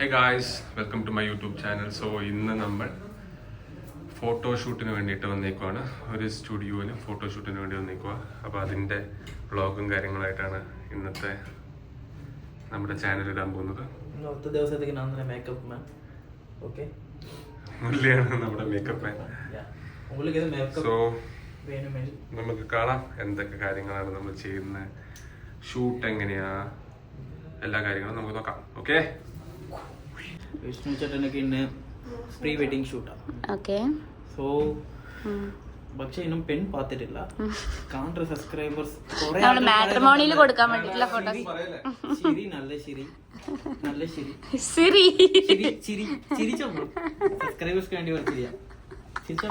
Hey guys, welcome to my YouTube channel. So ഇന്ന് നമ്മൾ ഫോട്ടോഷൂട്ടിന് വേണ്ടിയിട്ട് വന്നേക്കുവാണ്. ഒരു സ്റ്റുഡിയോയിൽ ഫോട്ടോഷൂട്ടിന് വേണ്ടി വന്നേക്കുക. അപ്പോൾ അതിൻ്റെ വ്ളോഗും കാര്യങ്ങളായിട്ടാണ് ഇന്നത്തെ നമ്മുടെ ചാനൽ ഇടാൻ പോകുന്നത്. മുരളിയാണ് നമ്മുടെ മേക്കപ്പ് മാൻ. സോ നമുക്ക് കാണാം എന്തൊക്കെ കാര്യങ്ങളാണ് നമ്മൾ ചെയ്യുന്നത്, ഷൂട്ട് എങ്ങനെയാ, എല്ലാ കാര്യങ്ങളും നമുക്ക് നോക്കാം. ഓക്കെ, വിഷ്ണു ചേട്ടനൊക്കെ ഇന്ന് പ്രീ വെഡിങ് ഷൂട്ടാണ്. ഓക്കെ. സോ പക്ഷെ ഇന്നും പെൺ പാത്തിട്ടില്ല. കാണുന്ന സബ്സ്ക്രൈബേഴ്സ് മാട്രിമോണിയിൽ കൊടുക്കാൻ വേണ്ടിട്ടുള്ള ഫോട്ടോസ്. ശരി, നല്ല ശരി, നല്ല ശരി, ശരി ചിരി ചിരിച്ചോ സബ്സ്ക്രൈബേഴ്സ് വേണ്ടി ചിരിയാ ചിരിച്ചോ.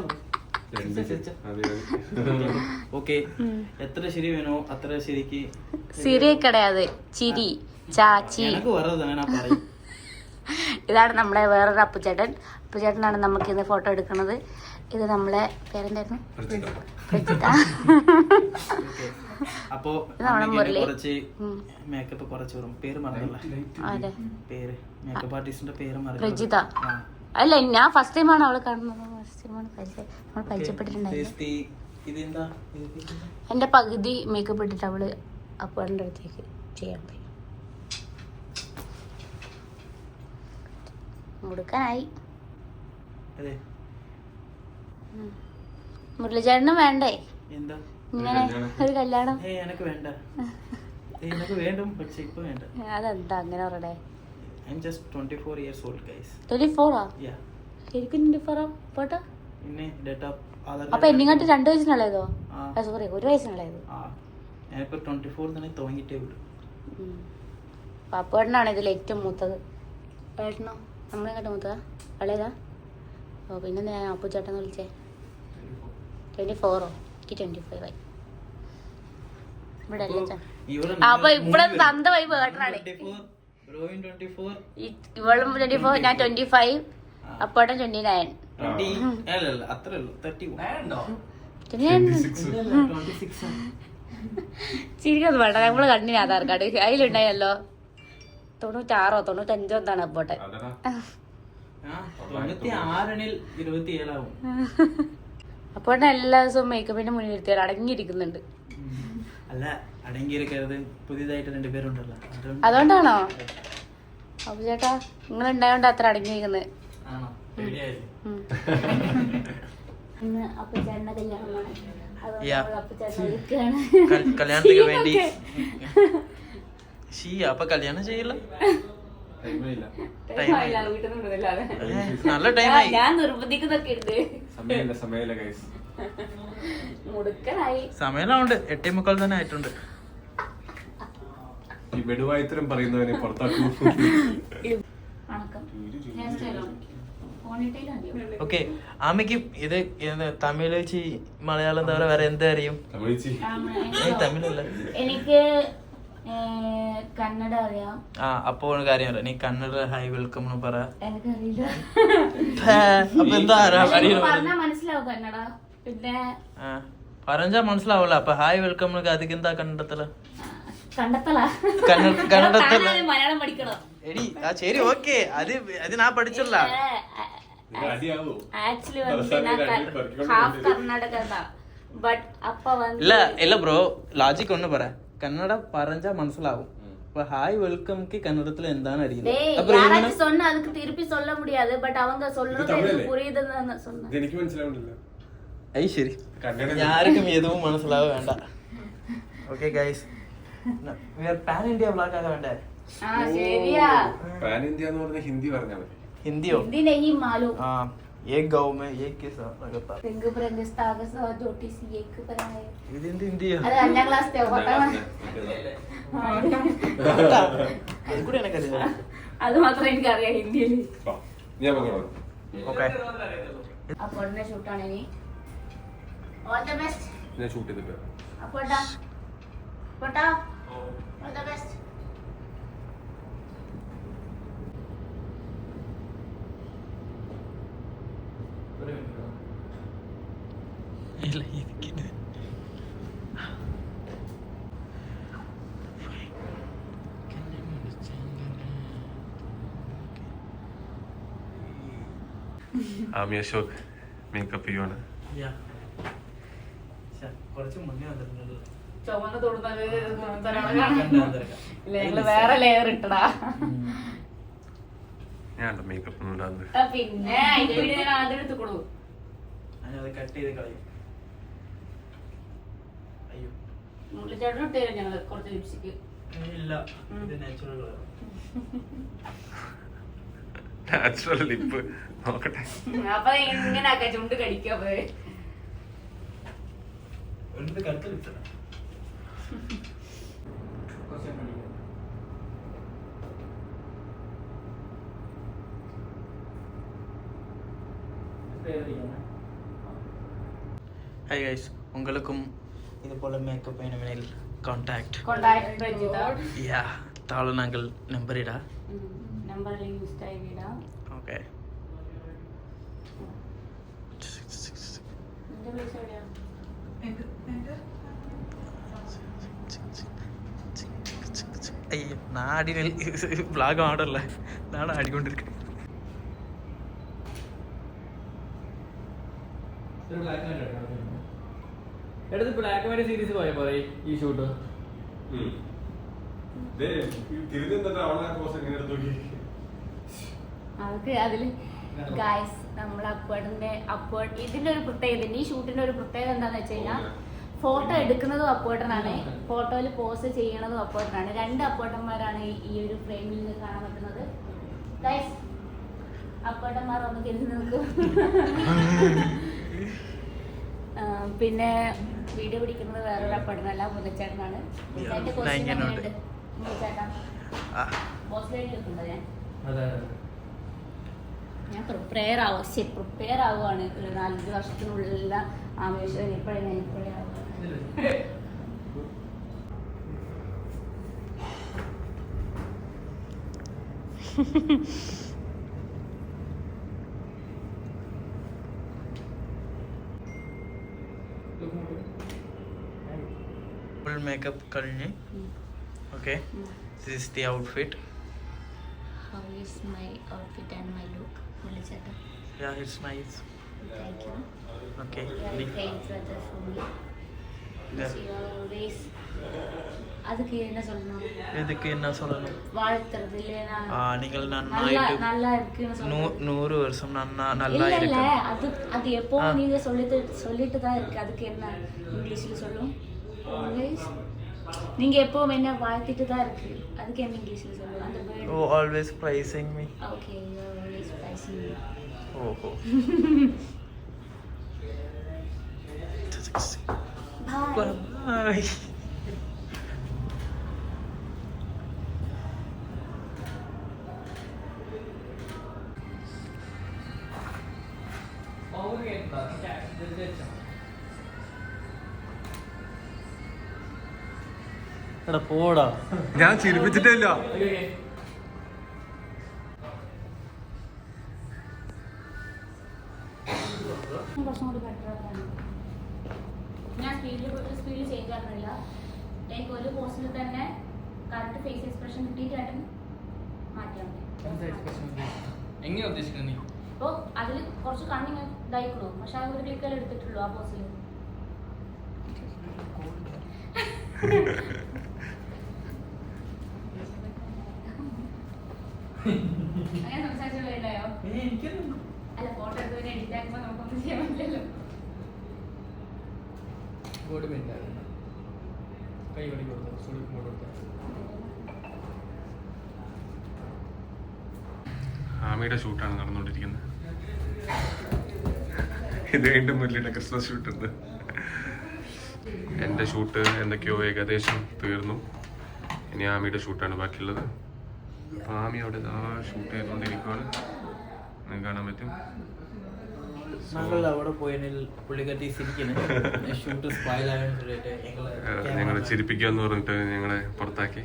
ഓക്കെ, എത്ര ശരി വേണോ അത്ര ശരിക്ക്. സിരി കിടയാതെ ചിരി ചാച്ചി. എനിക്ക് വേറെ പറയും. ഇതാണ് നമ്മളെ വേറൊരു അപ്പുചേട്ടൻ. അപ്പുചേട്ടനാണ് നമുക്ക് ഇന്ന് ഫോട്ടോ എടുക്കുന്നത്. ഇത് നമ്മളെ പേരെന്തായിരുന്നു? പ്രജിത. അപ്പോ കുറച്ച് മേക്കപ്പ് കുറച്ച് പേര് മറന്നല്ലേ? അതെ, പേര് മേക്കപ്പ് ആർട്ടിസ്റ്റിന്റെ പേര് മറന്നു. പ്രജിത. അല്ല, ഞാൻ ഫസ്റ്റ് ടൈമാണ് അവളെ കാണുന്നത്. ഫസ്റ്റ് ടൈമാണ് നമ്മൾ പരിചയപ്പെട്ടിട്ടുണ്ടായിരുന്നു. എന്റെ പകുതി മേക്കപ്പ് ഇട്ടിട്ട് അവള് അപ്പുവിന്റെ അടുത്തേക്ക് ചെയ്യാൻ പോയി. മുടുക്കാനായി. മുരളിചേട്ടനും വേണ്ടേ ഇങ്ങനെ ഒരു കല്യാണം? എനിക്ക് വേണ്ട, എനിക്ക് വേണ്ടും, പക്ഷേ ഇപ്പൊ വേണ്ട. അതെന്താ അങ്ങനെ പറയണേ? I'm just 24 years old, guys. 24 Yeah. ശരിക്കും 24 പോട്ടെ. പിന്നെ ഡേറ്റ് ഓഫ് ആധാർ. അപ്പൊ എന്നിങ്ങോട്ട് 2 വയസ്സിനുള്ളതോ? സോറി, 1 വയസ്സിനുള്ളതോ? ഞാനിപ്പോ 24 തന്നെ തുടങ്ങിട്ടേ ഉള്ളൂ. പാപ്പേട്ടനാണ് ഇതിൽ ഏറ്റവും മൂത്തത്. ഏട്ടനോ? നമ്മളിങ്ങോട്ട് മൂത്തതാ? വളയതാ? ഓ, പിന്നെ ഞാൻ അപ്പുചേട്ടൻ വിളിച്ചേ. 24ഓ? എനിക്ക് 25 ആയി. ഇവിടെ അല്ലേ? അപ്പൊ ഇവിടെ തന്ത വൈബ് ഏട്ടനാണ്. ഇവളും 24, ഞാൻ 25, അപ്പോട്ടൻ 29. ചിരിക്കൊന്നും വേണ്ട, നമ്മള് കണ്ടിന് ആധാർ കാർഡ് അതിലുണ്ടായല്ലോ. 96ഓ 95ഓ എന്താണ് അപ്പോട്ടെ. അപ്പോട്ടെ എല്ലാ ദിവസവും മേക്കപ്പിന്റെ മുന്നിൽ ഇരുത്തിയാൽ അടങ്ങിയിരിക്കുന്നുണ്ട്. അല്ല, അടങ്ങിയിരിക്കരുത്, പുതിയതായിട്ട് 2 പേരുണ്ടല്ലോ. അതുകൊണ്ടാണോ അപ്പു ചേട്ടാ നിങ്ങൾ ഉണ്ടായോണ്ട് അത്ര അടങ്ങിയിരിക്കുന്നത്? കല്യാണത്തിന് വേണ്ടി അപ്പൊ കല്യാണം ചെയ്യില്ല? നല്ല ടൈമായി. ഞാൻ നിർബന്ധിക്കുന്നൊക്കെ ഉണ്ട്. സമയമുണ്ട്, 8:45 തന്നെ ആയിട്ടുണ്ട്. വെടുവായിത്തരം പറയുന്നവനെ പുറത്താക്കൂ. ഓക്കെ, ആമയ്ക്ക് ഇത് തമിഴ് മലയാളം തവിര വേറെ എന്താ അറിയും? തമിഴല്ല, എനിക്ക് കന്നഡ അറിയാം. അപ്പൊ കാര്യം നീ കന്നഡ ഹൈ വെൽക്കം എന്ന് പറ. എനിക്കറിയില്ല. അപ്പൊ എന്താ മനസ്സിലാവും കന്നഡ. പിന്നെ പറഞ്ഞാ മനസ്സിലാവല്ല. അപ്പൊ ഹായ് വെൽക്കം അതിക്കെന്താ കണ്ടെത്തല? മലയാളം പഠിക്കണോ? എടി ശരി, ഓക്കെ, അത് ഞാൻ പഠിച്ചല്ല. Actually half Karnataka. ബട്ട് അപ്പ இல்ல ப்ரோ, லாஜிக் ஒண்ணு പറ. கன்னட பறஞ்சா മനസ്സിലാവും. இப்ப ஹாய் வெல்கம்க்கு கன்னடத்துல എന്താണ് അറിയില്ല. அப்புறம் யாராச்சும் சொன்னா அதுக்கு திருப்பி சொல்ல முடியாது. பட் அவங்க சொல்றது எனக்கு புரியுதுன்னு சொன்னா. എനിക്ക് മനസ്സിലാവുന്നില്ല. ഐ ശരി, ആർക്കും എതുവും മനസ്സിലാവ വേണ്ട. Okay guys, we are pan India vlog ആകാൻ വേണ്ടേ? ശരിയാ. പാൻ ഇന്ത്യ എന്ന് പറഞ്ഞ ഹിന്ദി പറഞ്ഞാൽ മതി. ഹിന്ദിയോ? ഹിന്ദി नहीं मालूम. एक गांव में एक के साथ लगता है रंग बिरंगे स्टार सा छोटी सी एक तरह है. ഇത് എന്ത് ഹിന്ദിയാ? അത് 5ാം ക്ലാസ്സിലെ ഫോട്ടോയാണ്. അത് കൂടി എനിക്കറിയില്ല. അത് മാത്രം എനിക്കറിയാം ഹിന്ദിയിൽ. ഞാൻ പോകണം. ഓക്കെ, അപ്പോൾ ഉടനെ ഷൂട്ടാണ് ഇനി. All the best. ഞാൻ ഷൂട്ട് ചെയ്തിട്ട് അപ്പോട്ടാ പോട്ടാ, ഓൾ ദി ബെസ്റ്റ്. ഇല്ല, എനിക്കിത് ആമി അശോക് മേക്കപ്പ് ചെയ്യുവാണ്. കുറച്ച് മുന്നേ വന്നിട്ടുണ്ടല്ലോ. ചുവന്ന തൊടുന്ന വേറെ ലെയർ ഇട്ടടാ. ഞാൻ മേക്കപ്പ് ഒന്നും ഇടാന്ന്. പിന്നെ അതിന്റെ വീഡിയോ ഞാൻ ആദ്യം എടുത്തുകൊള്ളൂ. ഞാനത് കട്ട് ചെയ്ത് കളയും. അയ്യോ ചേട്ടൻ ഇട്ടേരും ഞങ്ങള് കുറച്ച് ലിപ്സ്റ്റിക്ക്. ഇല്ല, ഇത് നാച്ചുറൽ കളർ. നാച്ചുറൽ ലിപ്പ് നോക്കട്ടെ. അപ്പൊ എങ്ങനെ ആക്കാ ചുണ്ട് കടിക്കാ പോയി. ഒരു കറുത്ത ലിപ്സ് ஹாய் கைஸ், உங்களுக்கும் இது போல மேக்கப் வேணுமெனில் கான்டாக்ட் யா தாழ நாங்கள் நம்பர் இடா നമ്പറിൽ ഇൻസ്റ്റ ഐഡി ഇടാം. ഓക്കെ. നിന്റെ പ്ലേസ് എവിടെയാ? അയ്യോ നാടി വ്ളോഗ് ആടല്ല, നാളെ ആടിക്കൊണ്ടിരിക്കും. എടുത്ത് ബ്ലാക്ക് ആൻഡ് വൈറ്റ് സീരീസ് പോയ പോലെ ഈ ഷൂട്ട്. അവർക്ക് അതില് ഗായ്സ് നമ്മൾ അപ്വേർഡ് ഇതിന്റെ ഒരു പ്രത്യേകത, ഈ ഷൂട്ടിന്റെ ഒരു പ്രത്യേകത എന്താന്ന് വെച്ച് കഴിഞ്ഞാൽ ഫോട്ടോ എടുക്കുന്നതും അപ്വേർട്ടനാണ്, ഫോട്ടോയിൽ പോസ്റ്റ് ചെയ്യണതും അപ്വേർട്ടനാണ്. 2 അപ്വേർട്ടന്മാരാണ് ഈ ഒരു ഫ്രെയിമിൽ നിന്ന് കാണാൻ പറ്റുന്നത്. ഗായ്സ് അപ്വേർട്ടന്മാർ ഒന്ന് തിരിഞ്ഞു നിൽക്കും. പിന്നെ വീഡിയോ പിടിക്കുന്നത് വേറൊരു അപ്പടനല്ല, മുതച്ചേട്ടനാണ്. ഞാൻ പ്രിപ്പയർ ആവുകയാണ് ഒരു 4 വർഷത്തിനുള്ളിലുള്ള ആവേശം. ഇപ്പോഴേ ആവുക. ഫുൾ മേക്കപ്പ് കഴിഞ്ഞ്. Okay, this is the outfit. How is my outfit and my look? മുരളിച്ചേട്ടൻ. Yeah, it's nice. Thank you. Okay. You are a great brother for me. Yeah. You are always. அதுக்கு என்ன சொல்லணும்? எதுக்கு என்ன சொல்லணும்? வாழ்த்துறது இல்லையா? நீங்கள் நன்னாயிட்டு நல்லா இருக்குன்னு சொல்லணும். 100 வருஷம் நல்லா இல்ல இருக்கு. அது எப்போ நீங்க சொல்லிட்டு தான் இருக்கு. அதுக்கு என்ன இங்கிலீஷ்ல சொல்லும்? Always. நீங்க எப்போ என்ன வாழ்த்திட்டு தான் இருக்கு. அதுக்கு என்ன இங்கிலீஷ்ல சொல்லும்? அந்த word. Oh, always praising me. Okay, you are always praising me. Oh. Bye. Bye. എടാ പോടാ, ഞാൻ ചിരിപ്പിച്ചിട്ടില്ല. കുറച്ചും കൂടി ബെറ്റർ. ഞാൻ സ്പീഡിൽ ചേഞ്ച് ആക്കുന്നില്ല. ലൈക്ക് ഒരു പോസ്റ്റിൽ തന്നെ കറക്റ്റ് ഫേസ് എക്സ്പ്രഷൻ കിട്ടിയിട്ടായിട്ടും മാറ്റിയാൽ മതി. എങ്ങനെ ഉദ്ദേശിക്കുന്നത് നീ? അപ്പോൾ അതിൽ കുറച്ച് കണ്ണിങ് ഇതായിക്കോളൂ, പക്ഷെ അത് ഒരു ക്ലിക്കൽ എടുത്തിട്ടുള്ളൂ ആ പോസ്റ്റിൽ. അങ്ങനെ സംസാരിച്ചുണ്ടായോ? അല്ല, ഫോട്ടോ എടുത്തതിനെ എഡിറ്റ് ആക്കുമ്പോൾ നമുക്കൊന്നും ചെയ്യാൻ പറ്റില്ലല്ലോ. ബോഡി പെയിന്റ് ആയിരുന്നു, കൈ വടി കൊടുത്തു, സുടിക്ക് ബോർഡ് കൊടുത്തു. ആമിയുടെ ഷൂട്ടാണ് നടന്നുകൊണ്ടിരിക്കുന്നത്. ഇത് കഴിഞ്ഞിട്ട് മുരളിയുടെ ക്രിസ്മസ് ഷൂട്ട് ഉണ്ട്. എൻ്റെ ഷൂട്ട് എന്തൊക്കെയോ ഏകദേശം തീർന്നു. ഇനി ആമിയുടെ ഷൂട്ടാണ് ബാക്കിയുള്ളത്. അപ്പോൾ ആമി അവിടെ ഷൂട്ട് ചെയ്തുകൊണ്ടിരിക്കുകയാണ്, നിങ്ങൾക്ക് കാണാൻ പറ്റും. ഞങ്ങൾ അവിടെ പോയതിൽ പുള്ളിക്കാട്ടി ശരിക്കും ഷൂട്ട് സ്പോയിലാകാൻ ഞങ്ങളെ ചിരിപ്പിക്കാന്ന് പറഞ്ഞിട്ട് ഞങ്ങളെ പുറത്താക്കി.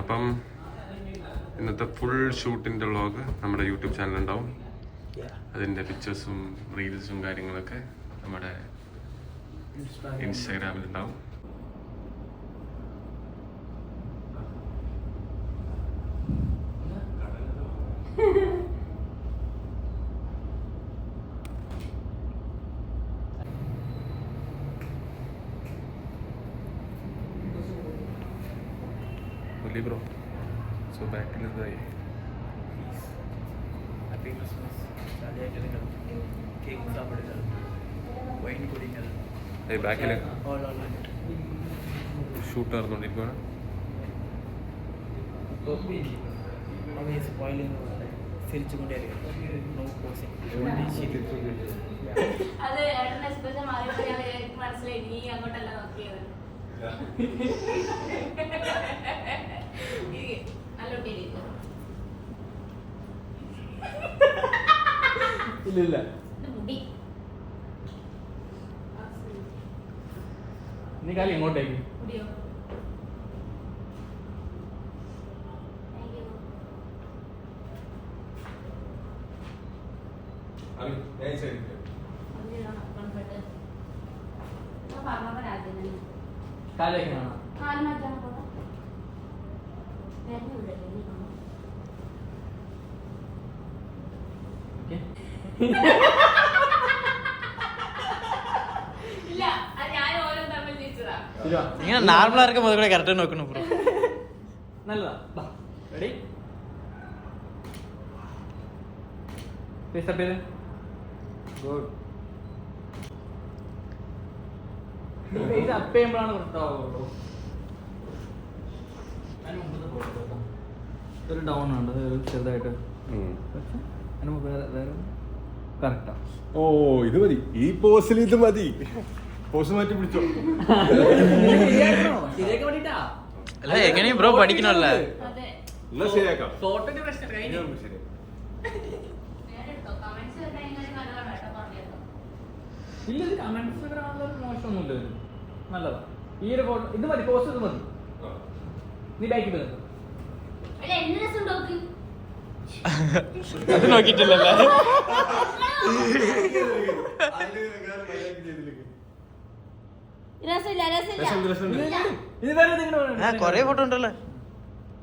അപ്പം ഇന്നത്തെ ഫുൾ ഷൂട്ടിൻ്റെ വ്ളോഗ് നമ്മുടെ യൂട്യൂബ് ചാനലുണ്ടാവും. അതിൻ്റെ പിക്ചേഴ്സും റീൽസും കാര്യങ്ങളൊക്കെ നമ്മുടെ ഇൻസ്റ്റാഗ്രാമിലുണ്ടാവും. Sorry bro. സോ ബാക്കിൽ ഇതായി. Happy Christmas. സാധ്യമായിട്ട് കേക്ക് സാപ്പിടുകൾ, വൈൻ കുടികൾ, ബാക്കിൽ ഓൾ ഷൂട്ട് നടന്നുകൊണ്ടിരിക്കുകയാണ്. അവയെ സ്പോയിലിംഗ് ചിരിച്ചുകൊണ്ടേ നോ പോസിങ്. അത് ഏട്ടന്റെ എക്സ്പ്രഷൻ മാറിയപ്പോൾ ഞാൻ എനിക്ക് മനസ്സിലായി നീ അങ്ങോട്ടല്ല നോക്കിയത്. നല്ല കുട്ടിയായിരിക്കും. ഇല്ല ഇത് മുടി നീ കാലം ഇങ്ങോട്ടേക്ക്. മുടിയോ? Thank you. അതിലാണ് comfort. ഞാൻ പറഞ്ഞപ്പോൾ ആദ്യം തന്നെ കാലേക്ക് കാണാം. കാല് മാറ്റാൻ പോകാം. വേദന ഉണ്ടല്ലേ നീ കാണാം. ഓക്കെ. ഇല്ല അത് ഞാൻ ഓരോ തമ്മിൽ തിരിച്ചതാ. ശരിയാ. ഇങ്ങനെ നോർമൽ ആർക്കും മുതൽ കൂടെ കറക്റ്റ് നോക്കണം ബ്രോ. നല്ലതാ. റെഡി? ഫേസ് അപ്പ് ചെയ്ത്. ഗുഡ്. ഫേസ് അപ്പ് ചെയ്യുമ്പോഴാണ് വൃത്താവുള്ളൂ. ഒരു ഡൗൺ ഉണ്ട്, ഒരു ചെറുതായിട്ട്. അതിന് വേറെ കറക്റ്റാ. ഓ ഇത് മതി, ഈ പോസിൽ ഇത് മതി. പോസ് മാറ്റി പിടിച്ചോ. ശരിയാക്കാൻ വേണ്ടിട്ടാ. അല്ല എങ്ങനെയും ബ്രോ പഠിക്കണല്ലേ. അതെ. എന്നാ ശരിയാക്കാം. ഫോട്ടോന്റെ പ്രശ്നം കഴിഞ്ഞു. ശരി. നേരെടുത്തോ. കമന്റ്സ് കണ്ടാൽ ഇങ്ങനെ നല്ലതാണ് കേട്ടോ പറഞ്ഞേട്ടോ. ഇല്ല, ഇത് കമന്റ്സ് മോശമൊന്നുമില്ല. ഇത് നല്ലതാ. ഈ ഒരു ഫോട്ടോ ഇത് മതി, പോസ്റ്റ് ഇത് മതി. നീ ബാക്കിൽ വരും. അല്ല എന്നെ രസം നോക്ക്. അത് നോക്കിയിട്ടില്ലല്ലേ. രസമില്ല രസമില്ല. ഇത് വേറെ എന്തെങ്കിലും കൊറേ ഫോട്ടോ ഉണ്ടല്ലോ.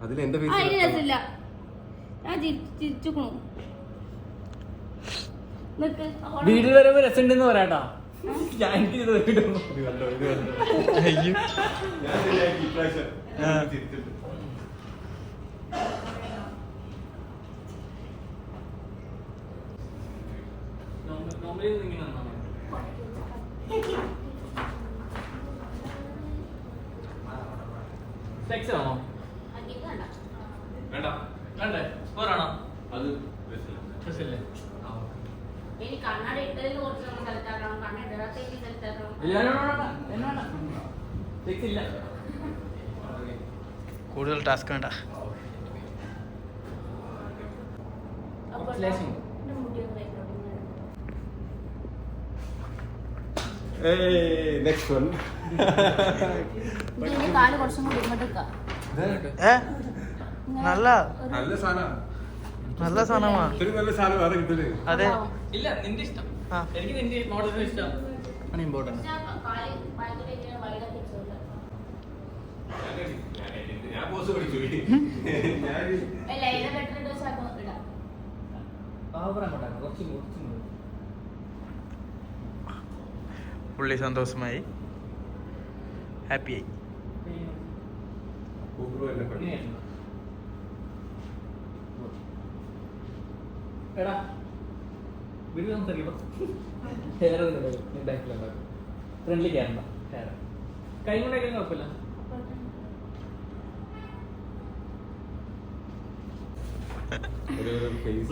അതിൽ എന്റെ ആ ഇനി രസമില്ല. ഞാൻ ചിരിച്ചുക്കണു. നിക്ക് വീട്ടിൽ വരുമ്പോ രസമുണ്ടെന്ന് പറയാട്ടാ. ഞാൻ എനിക്ക് ഇത് കിട്ടുന്നു. അയ്യോ. ഫ്ലെക്സ് ആണോ? ഇത് കണ്ട. വേണ്ടേ? സ്കോറാണോ? അത് ഡ്രസ്സില്ലേ? ഇനി കണ്ണാടി ഇട്ടതിൽ കുറച്ച് നമ്മൾ സെലക്ട് ആക്കണം. കണ്ണ ഇടാത്തേക്ക് സെലക്ട് ആക്കണം. ഫ്ലെക്സ് ഇല്ല. കൂടുതൽ ടാസ്ക് വേണ്ട. അപ്പോൾ ലേശം. എൻ്റെ മുടിയൊന്ന് റെക്കോർഡിങ് നെക്സ്റ്റ് വൺ. ഇതിന്റെ കാല് കുറച്ചും കൂടി ഇങ്ങോട്ട് വെക്കാം. നല്ല നല്ല സാധനം. നല്ല സാധനമാ. ഇത്രയും നല്ല സാധനം വേറെ കിട്ടില്ലേ? അതെ. ഇല്ല, നിന്റെ ഇഷ്ടം. ആ. എനിക്ക് നിന്റെ മോഡലിന് ഇഷ്ടം ആണ് ഇമ്പോർട്ടൻറ്റ്. കാല് ഭയങ്കര ഇങ്ങനെ വൈഡാക്കി വെച്ചോണ്ട്. ഞാൻ പോസ് പഠിച്ചു. അല്ല ഏതാ ബെറ്റർ ഡോസ് ആക്കും ഇടാം. കുറച്ചും പുള്ളി സന്തോഷമായി, ഹാപ്പിയായി. എടാ വീട്ടിൽ സംസാരിക്കട്ടോ. ബാക്കിലുണ്ടാക്കും. ഫ്രണ്ട്ലി കയറണ്ട. കൈ കൊണ്ടേക്കാൻ കുഴപ്പമില്ല.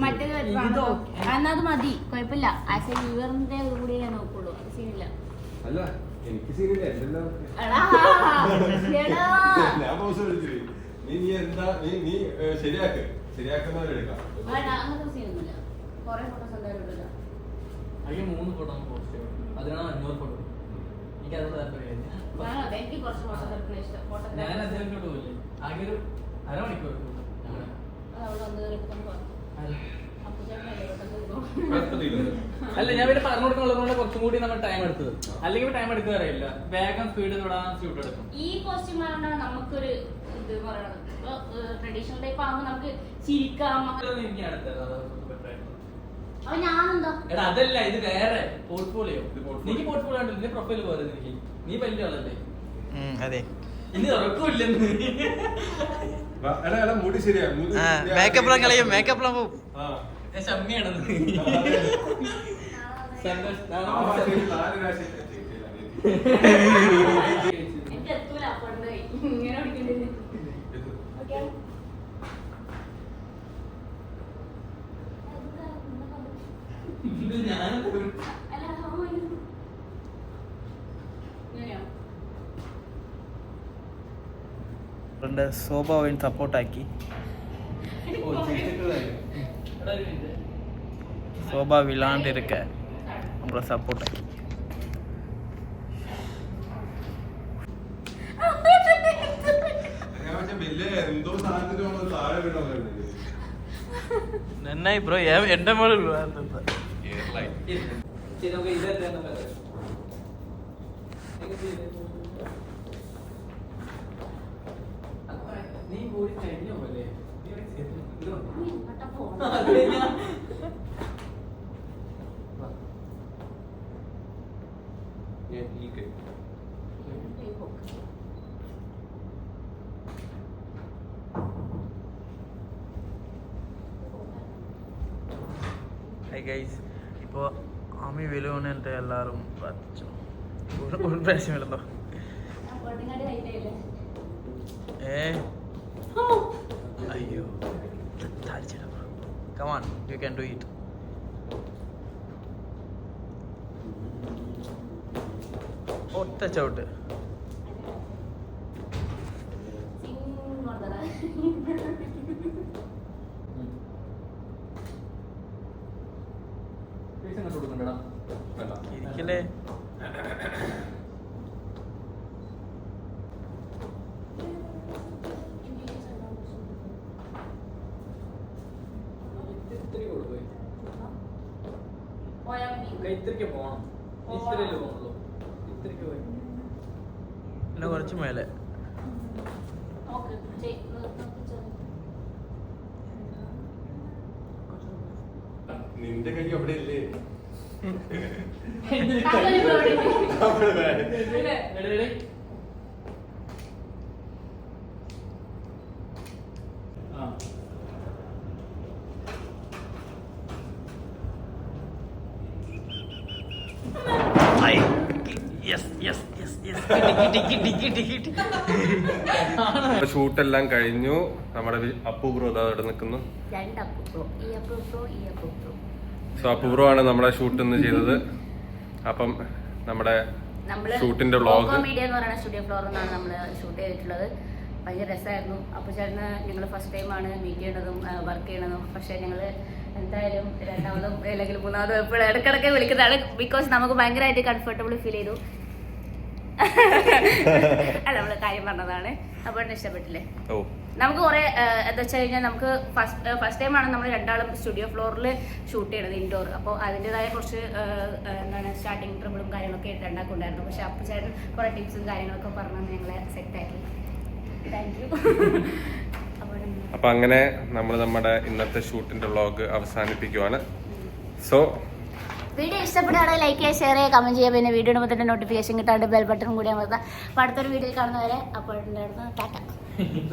മറ്റേത് ഇതോ? എന്നാ അത് മതി, കുഴപ്പമില്ല. ആസ് എ വ്യൂവറിന്റെ ഒരു കൂടി ഞാൻ നോക്കുള്ളൂ. അത് സീനില്ല. അല്ല എനിക്ക് സീനില്ല. എന്തെല്ലാം എടാ, എടാ. ഞാൻ പോസ് പഠിച്ചില്ലേ. നീ എന്താ നീ ശരിയാക്കുന്നവരെടുക്കാം. വേണ്ട, അങ്ങനത്തെ സീനൊന്നുമില്ല. കുറെ ഫോട്ടോസ് എന്തായാലും ഇടില്ല. അതിന് 3 ഫോട്ടോ പോസ്റ്റ് ചെയ്യും. അതിനാണ് 500 ഫോട്ടോ. എനിക്ക് അത് താല്പര്യമില്ല. ഞാനതെ, എനിക്ക് കുറച്ച് ഫോട്ടോസ് എടുക്കുന്ന ഇഷ്ടം. ഞാൻ ഫോട്ടോഗ്രാഫി അദ്ദേഹത്തോട്ട് പോയില്ലേ, ആകെ ഒരു അരമണിക്കൂർ അങ്ങനെ. അത് അവിടെ വന്ന് എടുക്കാൻ പോകാം. അപ്പുചേട്ടനല്ലേ പെട്ടെന്ന് ഇടും. അല്ല, ഞാൻ പിന്നെ പറഞ്ഞു കൊടുക്കാനുള്ളതുകൊണ്ട് കുറച്ചും കൂടി നമ്മൾ ടൈം എടുത്തത്. അല്ലെങ്കിൽ ടൈം എടുക്കുക അറിയില്ല. വേഗം സ്പീഡ് തൊടാൻ ഷൂട്ട് എടുക്കും. ഈ കോസ്റ്റ്യൂം ആയതുകൊണ്ടാണ് നമുക്കൊരു ഇത് പറയണത്. ഇപ്പൊ ട്രഡീഷണൽ ടൈപ്പ് ആകുമ്പോൾ നമുക്ക് ചിരിക്കാം. എനിക്ക് അടുത്തത് അതാണ് better ആയിട്ട്. അപ്പൊ ഞാനെന്താ എടാ അതല്ല, ഇത് വേറെ പോർട്ട്ഫോളിയോ. ഇത് portfolio. നീ പോർട്ട്ഫോളിയോ ഉണ്ട്, നിന്റെ പ്രൊഫൈൽ പോലെ നീ വലിയ ആളല്ലേ. അതെ. ഇനി ഉറക്കൂല്ലെന്ന്. മുടി ശരിയാ മേക്കപ്പ് കളയും മേക്കപ്പ് പോവും ആ ഷമ്മിയാണെന്ന് എനിക്ക് എത്തൂല അപ്പോഴത്തെ ഇങ്ങനെ ഓടിക്കേണ്ടത്. ഓക്കേ. അല്ല, ഇങ്ങനെയോ? സ്വഭാവം സപ്പോർട്ടാക്കി சோபா விளாண்டு இருக்க நம்மள சப்போர்ட் ஆக்கி എന്തോ സാധനത്തിന് താഴെ വീണോ നന്നായി ബ്രോ എന്റെ മോളിൽ നീ പോയി കഴിഞ്ഞോ പോലെ നീ ഇങ്ങോട്ടാ പോണെ? ஹை கைஸ் இப்போ ஆமி விழுவுன்னுட்டு எல்லாரும் பார்த்துச்சோம் ஒரு பிரச்சனை இல்லைதோ അപ്പോഴത്തേങ്ങാണ്ട് കഴിഞ്ഞില്ലേ? അയ്യോ come on you can do it ഒറ്റ ചവിട്ട് ഇങ്ങോട്ടതാ. പൈസ അങ്ങോട്ട് കൊടുക്കണ്ടടാ. ഇരിക്കല്ലേ ഇത്തിരി കൊടുക്ക്. പോയാ മതി. ഇത്തിരിക്ക് പോണം. ഇത്തിരിയല്ലേ പോണുള്ളൂ. ഇത്തിരിക്ക് പോയി. പിന്നെ കുറച്ച് മേലെ നോക്ക്, നോക്ക്. നിന്റെ കൈ അവിടെ ഇല്ലേ താങ്കൾ ഇവിടെ എവിടെയുണ്ട്? അവിടെ വേ. ഇവിടെ. ready, ready? ആ. യെസ് യെസ് യെസ് യെസ് കിട്ടി കിട്ടി കിട്ടി കിട്ടി ഷൂട്ടെല്ലാം കഴിഞ്ഞു. നമ്മുടെ അപ്പു ബ്രോ അതാ അവിടെ നിൽക്കുന്നു. രണ്ട് അപ്പുപ്രോ, ഈ അപ്പുപ്രോ, ഈ അപ്പുപ്രോ. സോ അപ്പു ബ്രോ ആണ് നമ്മുടെ ഷൂട്ട് ഇന്ന് ചെയ്തത്. അപ്പം നമ്മുടെ ഷൂട്ടിന്റെ വ്ളോഗ് മീഡിയ എന്ന് പറയുന്ന സ്റ്റുഡിയോ ഫ്ലോറിൽ നിന്നാണ് നമ്മൾ ഷൂട്ട് ചെയ്തിട്ടുള്ളത്. ഭയങ്കര രസമായിരുന്നു. അപ്പോൾ ചേട്ടന് ഞങ്ങൾ ഫസ്റ്റ് ടൈമാണ് മീറ്റ് ചെയ്യണതും വർക്ക് ചെയ്യണതും. പക്ഷേ ഞങ്ങൾ എന്തായാലും രണ്ടാമതും അല്ലെങ്കിൽ മൂന്നാമതും എപ്പോഴും ഇടയ്ക്കിടയ്ക്ക് വിളിക്കുന്നതാണ്. ബിക്കോസ് നമുക്ക് ഭയങ്കരമായിട്ട് കംഫർട്ടബിൾ ഫീൽ ചെയ്തു. അല്ല, നമ്മൾ കാര്യം പറഞ്ഞതാണ്. അപ്പോൾ ഇഷ്ടപ്പെട്ടില്ലേ? ഓ നമുക്ക് കുറെ എന്താ വെച്ച് കഴിഞ്ഞാൽ നമുക്ക് ഫസ്റ്റ് ടൈമാണ് നമ്മൾ രണ്ടാളും സ്റ്റുഡിയോ ഫ്ലോറിൽ ഷൂട്ട് ചെയ്യണത് ഇൻഡോർ. അപ്പോൾ അതിൻ്റെതായ കുറച്ച് എന്താണ് സ്റ്റാർട്ടിങ് ട്രബിളും കാര്യങ്ങളൊക്കെ ഉണ്ടാക്കുന്നുണ്ടായിരുന്നു. പക്ഷെ അപ്പോൾ ചേട്ടൻ കുറേ ടിപ്സും കാര്യങ്ങളൊക്കെ പറഞ്ഞ് ഞങ്ങളെ സെറ്റാക്കി. Thank you. അപ്പൊ അങ്ങനെ നമ്മൾ നമ്മുടെ ഇന്നത്തെ ഷൂട്ടിന്റെ വ്ളോഗ് അവസാനിപ്പിക്കുവാണ്. സോ വീഡിയോ ഇഷ്ടപ്പെടുകയാണെങ്കിൽ ലൈക്ക് ചെയ്യുക, ഷെയർ ചെയ്യുക, കമന്റ് ചെയ്യുക. പിന്നെ വീഡിയോ ഇടുമ്പോൾ തന്നെ നോട്ടിഫിക്കേഷൻ കിട്ടാണ്ട് ബെൽ ബട്ടൺ കൂടി അമർത്താം. അപ്പോൾ അടുത്തൊരു വീഡിയോയിൽ കാണുന്നവരെ അപ്പോൾ ടാറ്റ.